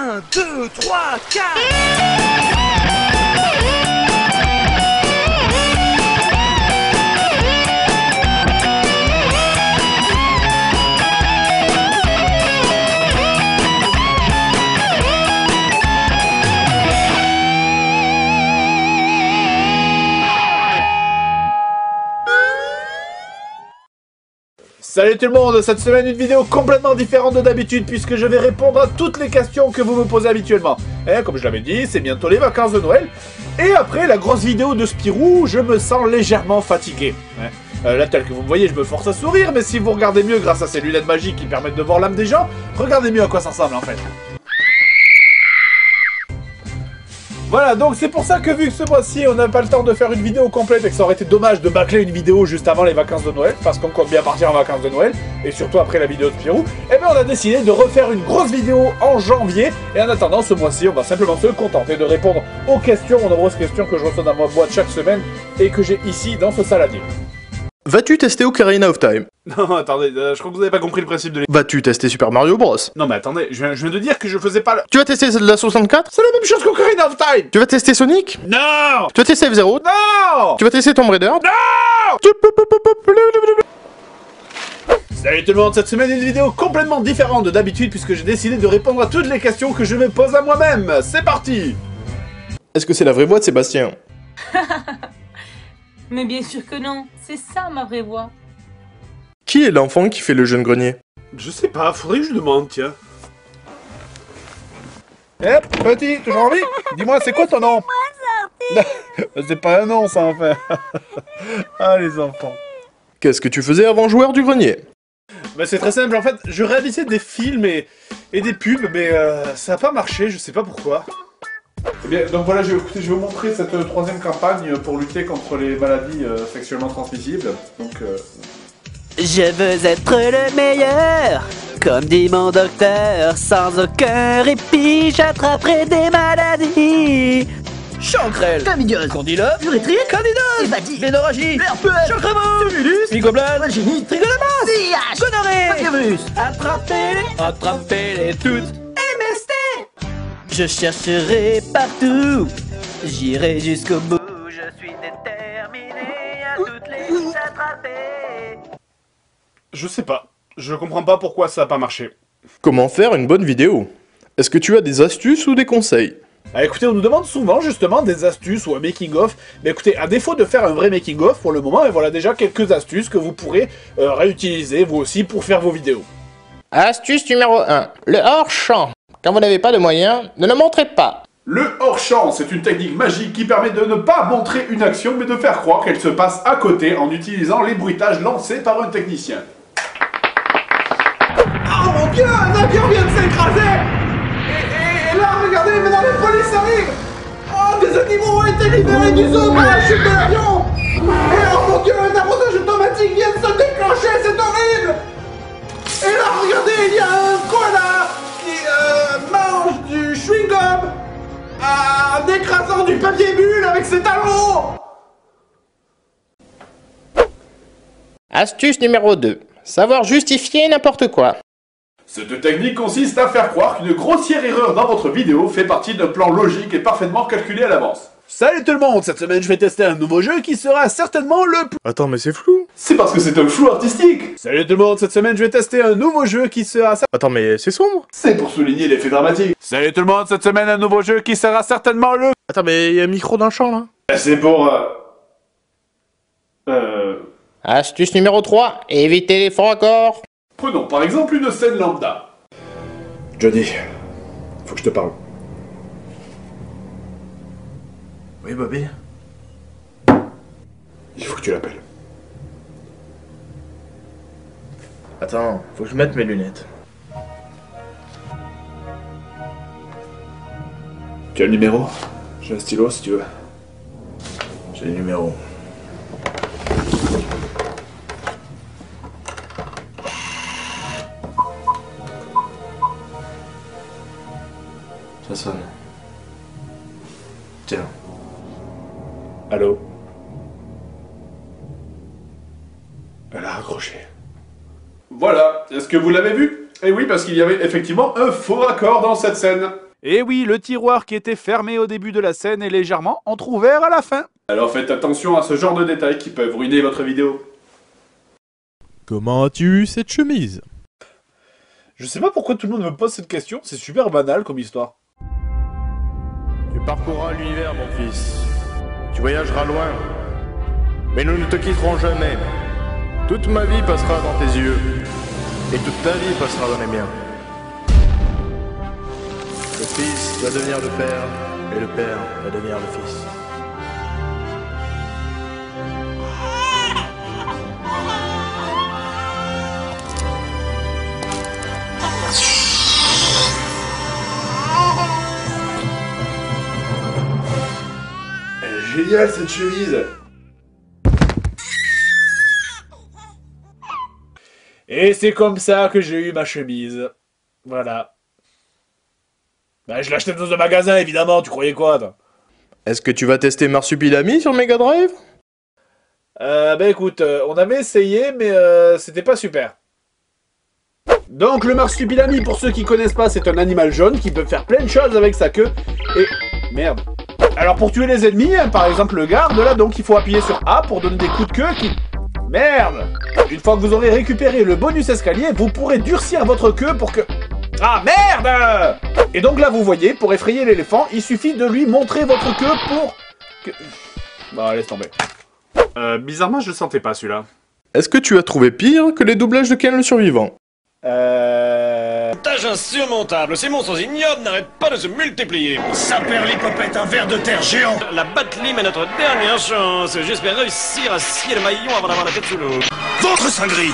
1, 2, 3, 4. Salut tout le monde, cette semaine une vidéo complètement différente de d'habitude puisque je vais répondre à toutes les questions que vous me posez habituellement. Et comme je l'avais dit, c'est bientôt les vacances de Noël. Et après la grosse vidéo de Spirou, je me sens légèrement fatigué. Là, tel que vous me voyez, je me force à sourire, mais si vous regardez mieux grâce à ces lunettes magiques qui permettent de voir l'âme des gens, regardez mieux à quoi ça ressemble en fait. Voilà, donc c'est pour ça que vu que ce mois-ci on n'a pas le temps de faire une vidéo complète et que ça aurait été dommage de bâcler une vidéo juste avant les vacances de Noël, parce qu'on compte bien partir en vacances de Noël, et surtout après la vidéo de Spirou, et bien on a décidé de refaire une grosse vidéo en janvier, et en attendant ce mois-ci on va simplement se contenter de répondre aux questions, aux nombreuses questions que je reçois dans ma boîte chaque semaine, et que j'ai ici dans ce saladier. Vas-tu tester Ocarina of Time? Non, attendez, je crois que vous n'avez pas compris le principe de Vas-tu tester Super Mario Bros? Non mais attendez, je viens de dire que je faisais pas le... Tu vas tester Zelda 64? C'est la même chose qu'Ocarina of Time. Tu vas tester Sonic? Non. Tu vas tester F-Zero? Non. Tu vas tester Tomb Raider? Non. Salut tout le monde, cette semaine une vidéo complètement différente de d'habitude puisque j'ai décidé de répondre à toutes les questions que je me pose à moi-même. C'est parti. Est-ce que c'est la vraie voix de Sébastien? Mais bien sûr que non, c'est ça ma vraie voix. Qui est l'enfant qui fait le jeune grenier? Je sais pas, faudrait que je demande, tiens. Eh, petit, toujours en vie? Dis-moi, c'est quoi ton nom? C'est pas un nom, ça, en fait. Ah, les enfants. Qu'est-ce que tu faisais avant joueur du grenier? Bah, c'est très simple, en fait, je réalisais des films et des pubs, mais ça a pas marché, je sais pas pourquoi. Eh bien, donc voilà, je vais vous montrer cette troisième campagne pour lutter contre les maladies sexuellement transmissibles. Donc, Je veux être le meilleur, comme dit mon docteur, sans aucun répit, j'attraperai des maladies. Chancrel, Chlamydiose, Candida, urétrite, Candidose, hépatite, Vénorragie, herpès, Chancremous, tumulus, Mycoblase, vaginite, Trigonomas, VIH, Gonorrhée, papyrus, attrapez-les toutes. je chercherai partout, j'irai jusqu'au bout, je suis déterminé à toutes les attraper. je sais pas. Je comprends pas pourquoi ça a pas marché. Comment faire une bonne vidéo? Est-ce que tu as des astuces ou des conseils? Ah, écoutez, on nous demande souvent justement des astuces ou un making-of. Mais écoutez, à défaut de faire un vrai making-of pour le moment, et voilà déjà quelques astuces que vous pourrez réutiliser vous aussi pour faire vos vidéos. Astuce numéro 1. Le hors-champ. Quand vous n'avez pas de moyens, ne le montrez pas. Le hors-champ, c'est une technique magique qui permet de ne pas montrer une action mais de faire croire qu'elle se passe à côté en utilisant les bruitages lancés par un technicien. Oh mon dieu, un avion vient de s'écraser! Et là, regardez, maintenant la police arrive! Oh, des animaux ont été libérés du zoo par la chute de l'avion! Et oh mon dieu, un arrosage automatique vient de se déclencher, c'est horrible! Et là, regardez, il y a un koala qui mange du chewing-gum en écrasant du papier bulle avec ses talons! Astuce numéro 2. Savoir justifier n'importe quoi. Cette technique consiste à faire croire qu'une grossière erreur dans votre vidéo fait partie d'un plan logique et parfaitement calculé à l'avance. Salut tout le monde, cette semaine je vais tester un nouveau jeu qui sera certainement le plus... Attends, mais c'est flou. C'est parce que c'est un flou artistique. Salut tout le monde, cette semaine je vais tester un nouveau jeu qui sera... Attends, mais c'est sombre. C'est pour souligner l'effet dramatique. Salut tout le monde, cette semaine un nouveau jeu qui sera certainement le... Attends, mais il y a un micro dans le champ, là. C'est pour... Astuce numéro 3. Éviter les faux raccords. Prenons par exemple une scène lambda. Johnny, faut que je te parle. Oui, Bobby. Il faut que tu l'appelles. Attends, faut que je mette mes lunettes. Tu as le numéro? J'ai un stylo si tu veux. J'ai le numéro. Ça sonne. Tiens. Allô? Elle a raccroché. Voilà, est-ce que vous l'avez vu? Eh oui, parce qu'il y avait effectivement un faux raccord dans cette scène. Et oui, le tiroir qui était fermé au début de la scène est légèrement entrouvert à la fin. Alors faites attention à ce genre de détails qui peuvent ruiner votre vidéo. Comment as-tu eu cette chemise? Je sais pas pourquoi tout le monde me pose cette question, c'est super banal comme histoire. Tu parcourras l'univers, mon fils. Tu voyageras loin. Mais nous ne te quitterons jamais. Toute ma vie passera dans tes yeux. Et toute ta vie passera dans les miens. Le fils va devenir le père. Et le père va devenir le fils. Génial cette chemise. Et c'est comme ça que j'ai eu ma chemise. Voilà. Bah je l'ai acheté dans un magasin évidemment, tu croyais quoi toi? Est-ce que tu vas tester Marsupilami sur Mega Drive? Bah écoute, on avait essayé mais c'était pas super. Donc le marsupilami, pour ceux qui connaissent pas, c'est un animal jaune qui peut faire plein de choses avec sa queue. Et... merde. Alors pour tuer les ennemis, hein, par exemple le garde, là, donc il faut appuyer sur A pour donner des coups de queue qui... Merde! Une fois que vous aurez récupéré le bonus escalier, vous pourrez durcir votre queue pour que... Ah merde! Et donc là vous voyez, pour effrayer l'éléphant, il suffit de lui montrer votre queue pour... Bah laisse tomber. Bizarrement je le sentais pas celui-là. Est-ce que tu as trouvé pire que les doublages de Ken le Survivant? Tâche insurmontable, ces monstres ignobles n'arrêtent pas de se multiplier. Ça perd l'hypopète, un ver de terre géant. La Batlim est notre dernière chance. J'espère réussir à scier le maillon avant d'avoir la tête sous l'eau. Votre singerie.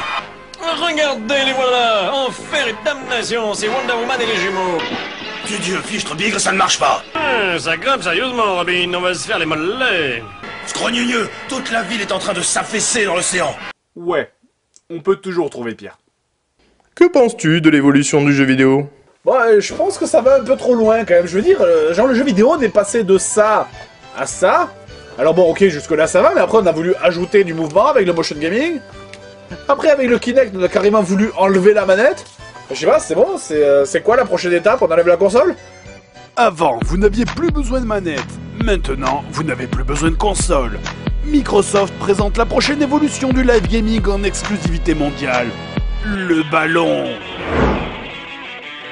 Regardez, les voilà. Enfer et damnation, c'est Wonder Woman et les jumeaux. Tu Dieu, fichtre bigre, ça ne marche pas. Ça grimpe sérieusement, Robin. On va se faire les mollets. Scrogneux, toute la ville est en train de s'affaisser dans l'océan. Ouais, on peut toujours trouver pire. Que penses-tu de l'évolution du jeu vidéo? Bon, je pense que ça va un peu trop loin quand même. Je veux dire, genre le jeu vidéo on est passé de ça à ça. Alors bon, ok, jusque là ça va, mais après on a voulu ajouter du mouvement avec le motion gaming. Après avec le Kinect, on a carrément voulu enlever la manette. Je sais pas, c'est bon, c'est quoi la prochaine étape? On enlève la console? Avant, vous n'aviez plus besoin de manette. Maintenant, vous n'avez plus besoin de console. Microsoft présente la prochaine évolution du live gaming en exclusivité mondiale. Le ballon.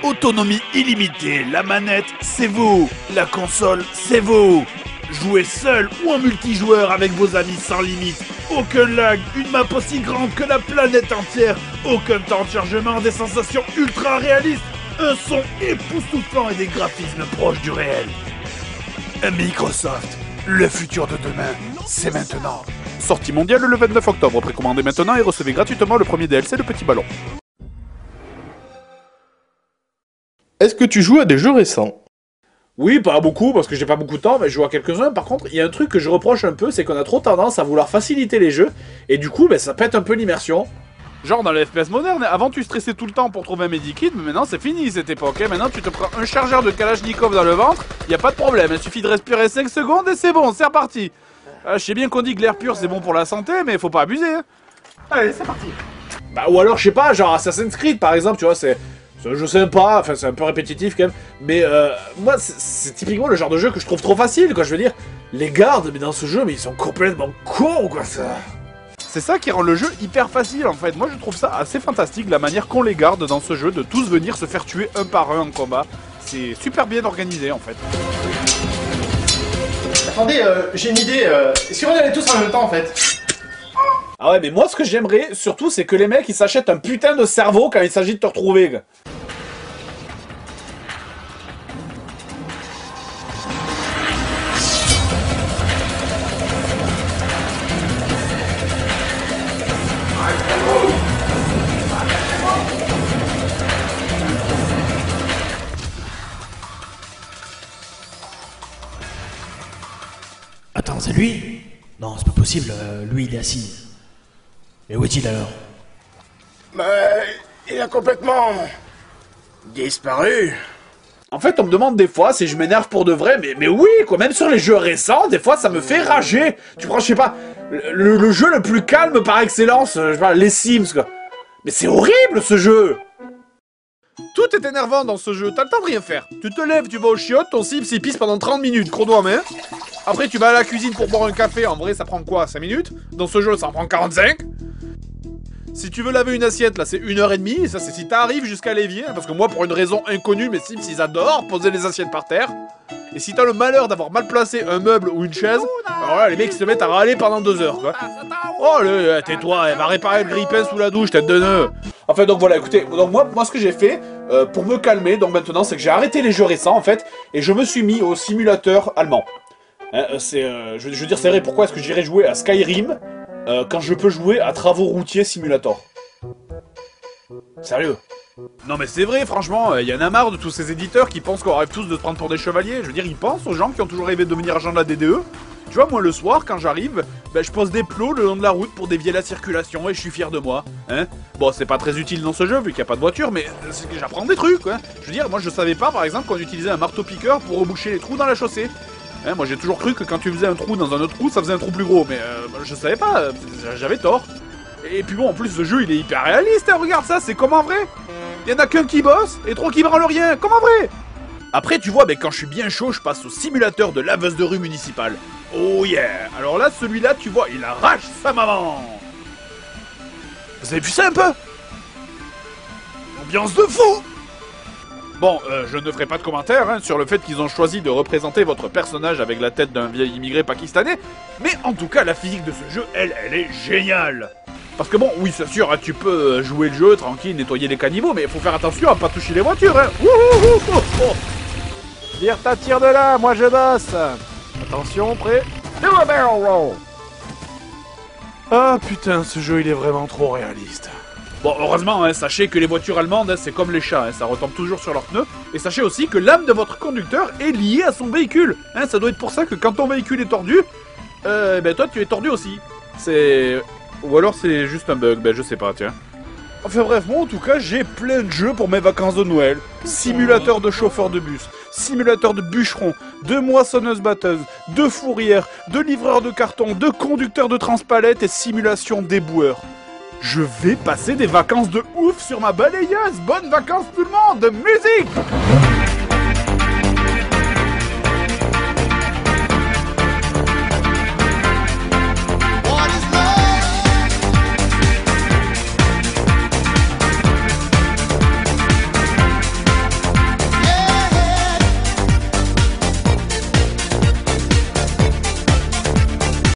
Autonomie illimitée, la manette, c'est vous. La console, c'est vous. Jouez seul ou en multijoueur avec vos amis sans limite. Aucun lag, une map aussi grande que la planète entière. Aucun temps de chargement, des sensations ultra réalistes. Un son époustouflant et des graphismes proches du réel. Microsoft, le futur de demain, c'est maintenant. Sortie mondiale le 29 octobre. Précommandez maintenant et recevez gratuitement le premier DLC, le petit ballon. Est-ce que tu joues à des jeux récents? Oui, pas beaucoup, parce que j'ai pas beaucoup de temps, mais je joue à quelques-uns. Par contre, il y a un truc que je reproche un peu, c'est qu'on a trop tendance à vouloir faciliter les jeux, et du coup, ça pète un peu l'immersion. Genre dans les FPS modernes, avant tu stressais tout le temps pour trouver un medikit, mais maintenant c'est fini cette époque. Hein. Maintenant tu te prends un chargeur de Kalachnikov dans le ventre, y a pas de problème, il suffit de respirer 5 secondes et c'est bon, c'est reparti. Je sais bien qu'on dit que l'air pur c'est bon pour la santé, mais faut pas abuser. Hein. Allez, c'est parti. Bah ou alors je sais pas, genre Assassin's Creed par exemple, tu vois, c'est un jeu sympa, enfin c'est un peu répétitif quand même, mais moi c'est typiquement le genre de jeu que je trouve trop facile, quoi. Je veux dire, les gardes, mais dans ce jeu, mais ils sont complètement cons, quoi. C'est ça qui rend le jeu hyper facile en fait. Moi je trouve ça assez fantastique la manière qu'on les garde dans ce jeu, de tous venir se faire tuer un par un en combat. C'est super bien organisé en fait. Attendez, j'ai une idée. Si on y allait tous en même temps en fait. Ah ouais, mais moi ce que j'aimerais surtout c'est que les mecs ils s'achètent un putain de cerveau quand il s'agit de te retrouver. Quoi. Attends, c'est lui? Non, c'est pas possible, lui il est assis. Mais où est-il alors? Il a complètement... disparu. En fait, on me demande des fois si je m'énerve pour de vrai, mais oui, quoi, même sur les jeux récents, des fois ça me fait rager. Tu prends, je sais pas, le jeu le plus calme par excellence, je sais pas, les Sims, quoi. Mais c'est horrible ce jeu! Tout est énervant dans ce jeu, t'as le temps de rien faire. Tu te lèves, tu vas au chiottes, ton cible s'y pisse pendant 30 minutes, chrono en main. Après tu vas à la cuisine pour boire un café, en vrai ça prend quoi, 5 minutes? Dans ce jeu ça en prend 45. Si tu veux laver une assiette, là c'est 1h30, et ça c'est si t'arrives jusqu'à l'évier, parce que moi pour une raison inconnue, mes Sims ils adorent poser les assiettes par terre. Et si t'as le malheur d'avoir mal placé un meuble ou une chaise, alors là les mecs ils se mettent à râler pendant 2 heures quoi. Oh tais-toi, elle va réparer le grille-pain sous la douche, tête de nœud. Enfin donc voilà, écoutez, donc moi ce que j'ai fait, pour me calmer, donc maintenant c'est que j'ai arrêté les jeux récents en fait, et je me suis mis au simulateur allemand. Hein, je veux dire c'est vrai, pourquoi est-ce que j'irais jouer à Skyrim quand je peux jouer à Travaux Routiers Simulator? Sérieux? Non mais c'est vrai, franchement, il y en a marre de tous ces éditeurs qui pensent qu'on rêve tous de se prendre pour des chevaliers. Je veux dire, ils pensent aux gens qui ont toujours rêvé de devenir agent de la DDE. Tu vois, moi le soir, quand j'arrive, je pose des plots le long de la route pour dévier la circulation et je suis fier de moi. Hein, bon, c'est pas très utile dans ce jeu vu qu'il n'y a pas de voiture, mais c'est que j'apprends des trucs, hein. Je veux dire, moi je savais pas par exemple qu'on utilisait un marteau-piqueur pour reboucher les trous dans la chaussée. Hein, moi j'ai toujours cru que quand tu faisais un trou dans un autre trou, ça faisait un trou plus gros, mais je savais pas, j'avais tort. Et puis bon, en plus, ce jeu, il est hyper réaliste, hein, regarde ça, c'est comme en vrai. Il y en a qu'un qui bosse, et 3 qui branlent rien, comme en vrai. Après, tu vois, quand je suis bien chaud, je passe au simulateur de laveuse de rue municipale. Oh yeah. Alors là, celui-là, tu vois, il arrache sa maman. Vous avez vu ça un peu? Ambiance de fou. Bon, je ne ferai pas de commentaires hein, sur le fait qu'ils ont choisi de représenter votre personnage avec la tête d'un vieil immigré pakistanais, mais en tout cas, la physique de ce jeu, elle est géniale. Parce que bon, oui, c'est sûr, hein, tu peux jouer le jeu tranquille, nettoyer les caniveaux, mais il faut faire attention à pas toucher les voitures, hein. Dire ta tire de là, moi je bosse. Attention, prêt. Do a barrel roll. Ah putain, ce jeu il est vraiment trop réaliste. Bon, heureusement, hein, sachez que les voitures allemandes, hein, c'est comme les chats, hein, ça retombe toujours sur leurs pneus. Et sachez aussi que l'âme de votre conducteur est liée à son véhicule. Hein, ça doit être pour ça que quand ton véhicule est tordu, toi tu es tordu aussi. C'est... Ou alors c'est juste un bug, je sais pas, tiens. Enfin bref, moi en tout cas, j'ai plein de jeux pour mes vacances de Noël. Simulateur de chauffeur de bus, simulateur de bûcheron, de moissonneuse-batteuse, de fourrière, de livreur de carton, de conducteur de transpalette et simulation d'éboueur. Je vais passer des vacances de ouf sur ma balayeuse. Bonnes vacances tout le monde, musique!